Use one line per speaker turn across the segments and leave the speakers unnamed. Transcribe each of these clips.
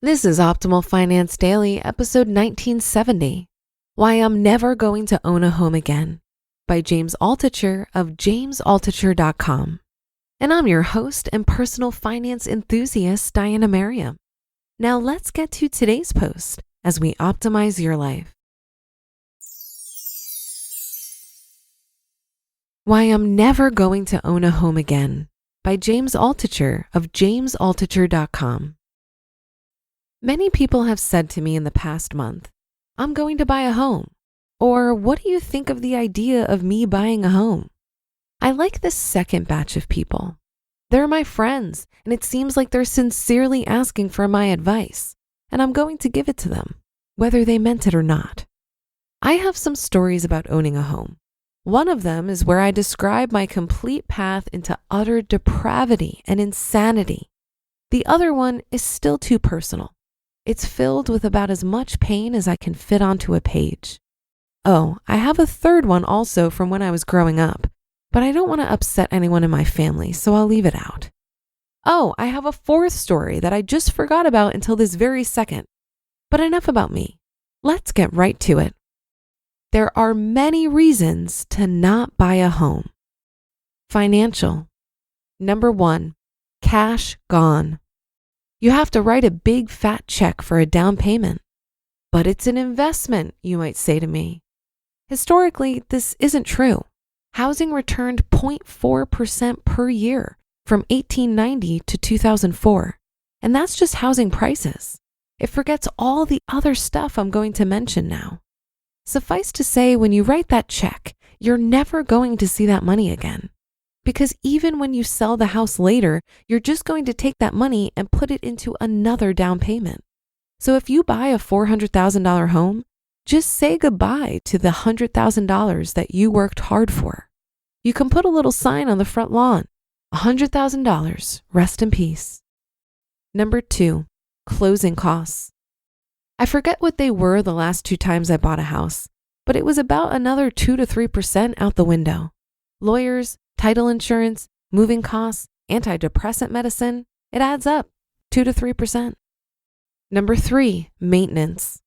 This is Optimal Finance Daily, episode 1970, Why I'm Never Going to Own a Home Again, by James Altucher of jamesaltucher.com. And I'm your host and personal finance enthusiast, Diana Merriam. Now let's get to today's post as we optimize your life. Why I'm Never Going to Own a Home Again, by James Altucher of jamesaltucher.com. Many people have said to me in the past month, I'm going to buy a home. Or what do you think of the idea of me buying a home? I like this second batch of people. They're my friends, and it seems like they're sincerely asking for my advice, and I'm going to give it to them, whether they meant it or not. I have some stories about owning a home. One of them is where I describe my complete path into utter depravity and insanity. The other one is still too personal. It's filled with about as much pain as I can fit onto a page. Oh, I have a third one also from when I was growing up, but I don't want to upset anyone in my family, so I'll leave it out. Oh, I have a fourth story that I just forgot about until this very second. But enough about me. Let's get right to it. There are many reasons to not buy a home. Financial. Number 1, cash gone. You have to write a big fat check for a down payment. But it's an investment, you might say to me. Historically, this isn't true. Housing returned 0.4% per year from 1890 to 2004. And that's just housing prices. It forgets all the other stuff I'm going to mention now. Suffice to say, when you write that check, you're never going to see that money again. Because even when you sell the house later, you're just going to take that money and put it into another down payment. So if you buy a $400,000 home, just say goodbye to the $100,000 that you worked hard for. You can put a little sign on the front lawn, $100,000, rest in peace. Number 2, closing costs. I forget what they were the last 2 times I bought a house, but it was about another 2 to 3% out the window. Lawyers, title insurance, moving costs, antidepressant medicine, it adds up, 2 to 3%. Number 3, maintenance.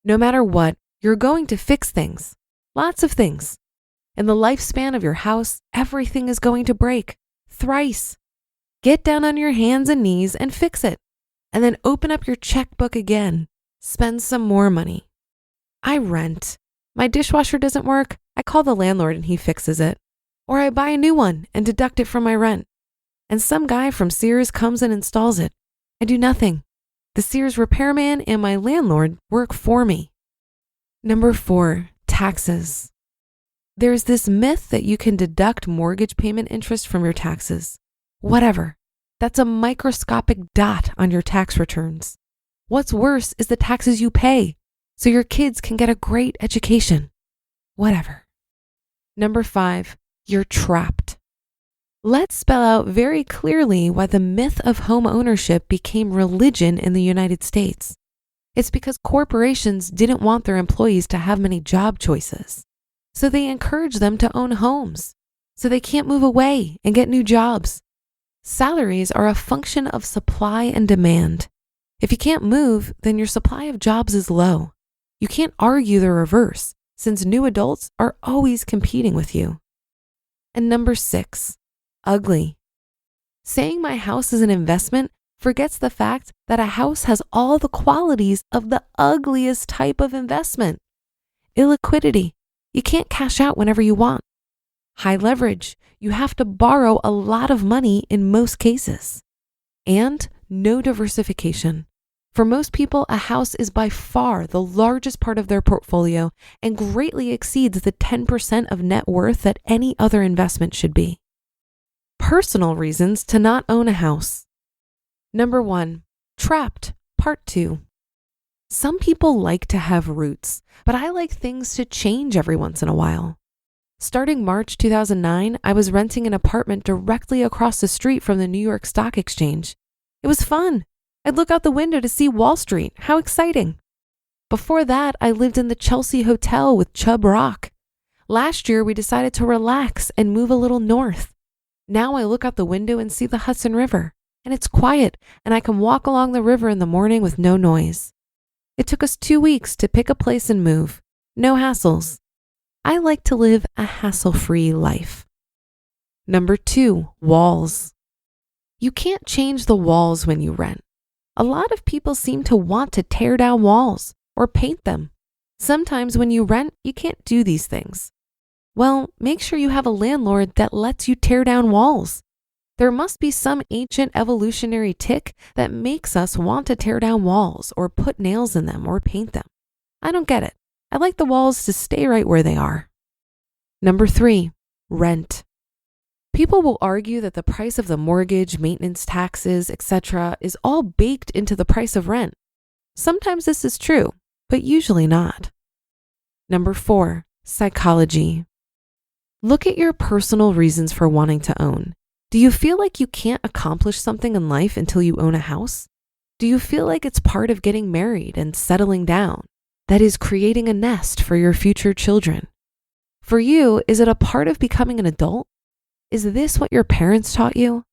No matter what, you're going to fix things, lots of things. In the lifespan of your house, everything is going to break, thrice. Get down on your hands and knees and fix it, and then open up your checkbook again, spend some more money. I rent. My dishwasher doesn't work, I call the landlord and he fixes it. Or I buy a new one and deduct it from my rent. And some guy from Sears comes and installs it. I do nothing. The Sears repairman and my landlord work for me. Number 4, taxes. There's this myth that you can deduct mortgage payment interest from your taxes. Whatever. That's a microscopic dot on your tax returns. What's worse is the taxes you pay, so your kids can get a great education. Whatever. Number 5, you're trapped. Let's spell out very clearly why the myth of home ownership became religion in the United States. It's because corporations didn't want their employees to have many job choices. So they encouraged them to own homes, so they can't move away and get new jobs. Salaries are a function of supply and demand. If you can't move, then your supply of jobs is low. You can't argue the reverse, since new adults are always competing with you. And number 6, ugly. Saying my house is an investment forgets the fact that a house has all the qualities of the ugliest type of investment. Illiquidity. You can't cash out whenever you want. High leverage. You have to borrow a lot of money in most cases. And no diversification. For most people, a house is by far the largest part of their portfolio and greatly exceeds the 10% of net worth that any other investment should be. Personal reasons to not own a house. Number 1, trapped, part 2. Some people like to have roots, but I like things to change every once in a while. Starting March 2009, I was renting an apartment directly across the street from the New York Stock Exchange. It was fun. I'd look out the window to see Wall Street. How exciting. Before that, I lived in the Chelsea Hotel with Chubb Rock. Last year, we decided to relax and move a little north. Now I look out the window and see the Hudson River, and it's quiet, and I can walk along the river in the morning with no noise. It took us 2 weeks to pick a place and move. No hassles. I like to live a hassle-free life. Number 2, walls. You can't change the walls when you rent. A lot of people seem to want to tear down walls or paint them. Sometimes when you rent, you can't do these things. Well, make sure you have a landlord that lets you tear down walls. There must be some ancient evolutionary tick that makes us want to tear down walls or put nails in them or paint them. I don't get it. I like the walls to stay right where they are. Number 3, rent. People will argue that the price of the mortgage, maintenance, taxes, etc. is all baked into the price of rent. Sometimes this is true, but usually not. Number 4, psychology. Look at your personal reasons for wanting to own. Do you feel like you can't accomplish something in life until you own a house? Do you feel like it's part of getting married and settling down? That is creating a nest for your future children. For you, is it a part of becoming an adult? Is this what your parents taught you?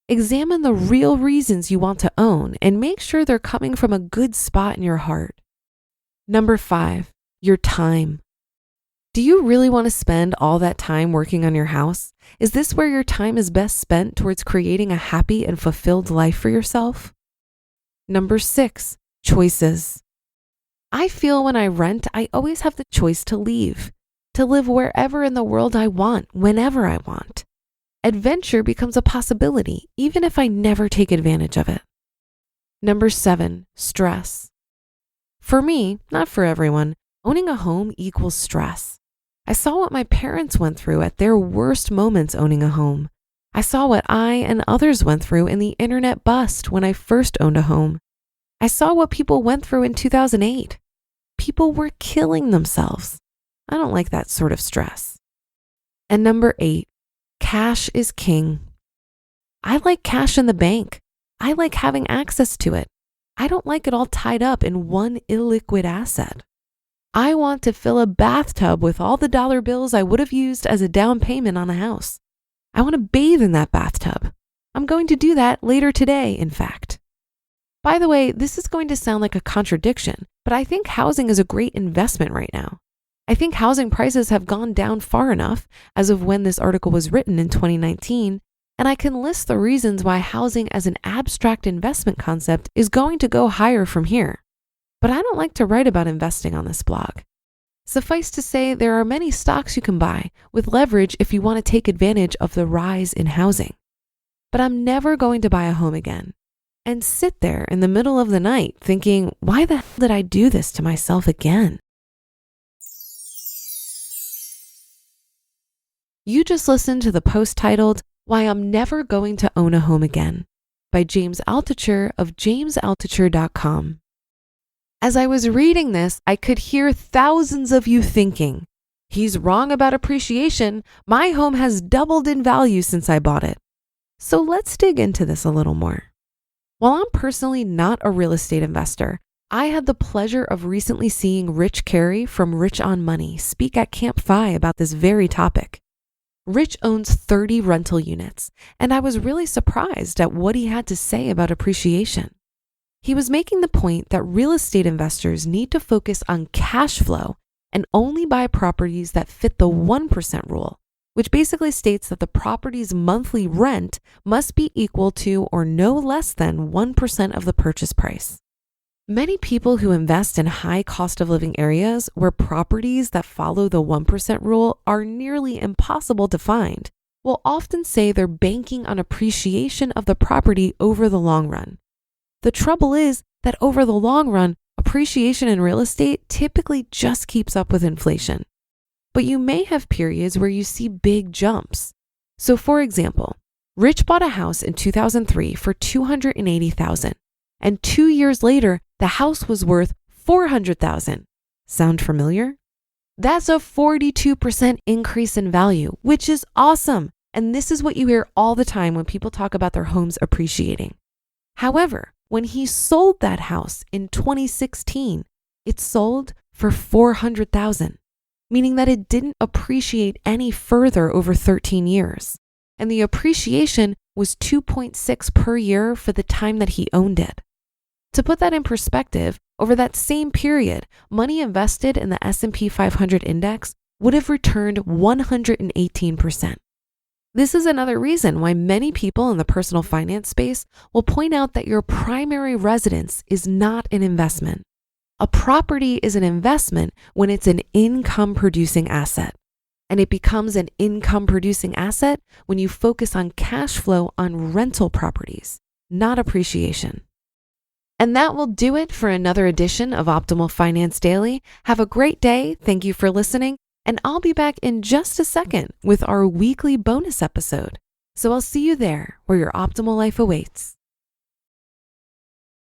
Examine the real reasons you want to own and make sure they're coming from a good spot in your heart. Number 5, your time. Do you really want to spend all that time working on your house? Is this where your time is best spent towards creating a happy and fulfilled life for yourself? Number 6, choices. I feel when I rent, I always have the choice to leave, to live wherever in the world I want, whenever I want. Adventure becomes a possibility, even if I never take advantage of it. Number 7, stress. For me, not for everyone, owning a home equals stress. I saw what my parents went through at their worst moments owning a home. I saw what I and others went through in the internet bust when I first owned a home. I saw what people went through in 2008. People were killing themselves. I don't like that sort of stress. And number 8, cash is king. I like cash in the bank. I like having access to it. I don't like it all tied up in one illiquid asset. I want to fill a bathtub with all the dollar bills I would have used as a down payment on a house. I want to bathe in that bathtub. I'm going to do that later today, in fact. By the way, this is going to sound like a contradiction, but I think housing is a great investment right now. I think housing prices have gone down far enough as of when this article was written in 2019, and I can list the reasons why housing as an abstract investment concept is going to go higher from here. But I don't like to write about investing on this blog. Suffice to say, there are many stocks you can buy with leverage if you want to take advantage of the rise in housing. But I'm never going to buy a home again and sit there in the middle of the night thinking, why the hell did I do this to myself again? You just listened to the post titled, Why I'm Never Going to Own a Home Again by James Altucher of jamesaltucher.com. As I was reading this, I could hear thousands of you thinking, he's wrong about appreciation. My home has doubled in value since I bought it. So let's dig into this a little more. While I'm personally not a real estate investor, I had the pleasure of recently seeing Rich Carey from Rich on Money speak at Camp Fi about this very topic. Rich owns 30 rental units, and I was really surprised at what he had to say about appreciation. He was making the point that real estate investors need to focus on cash flow and only buy properties that fit the 1% rule, which basically states that the property's monthly rent must be equal to or no less than 1% of the purchase price. Many people who invest in high cost of living areas where properties that follow the 1% rule are nearly impossible to find will often say they're banking on appreciation of the property over the long run. The trouble is that over the long run, appreciation in real estate typically just keeps up with inflation. But you may have periods where you see big jumps. So for example, Rich bought a house in 2003 for $280,000, and 2 years later, the house was worth $400,000. Sound familiar? That's a 42% increase in value, which is awesome. And this is what you hear all the time when people talk about their homes appreciating. However, when he sold that house in 2016, it sold for $400,000, meaning that it didn't appreciate any further over 13 years. And the appreciation was 2.6 per year for the time that he owned it. To put that in perspective, over that same period, money invested in the S&P 500 index would have returned 118%. This is another reason why many people in the personal finance space will point out that your primary residence is not an investment. A property is an investment when it's an income-producing asset, and it becomes an income-producing asset when you focus on cash flow on rental properties, not appreciation. And that will do it for another edition of Optimal Finance Daily. Have a great day. Thank you for listening. And I'll be back in just a second with our weekly bonus episode. So I'll see you there where your optimal life awaits.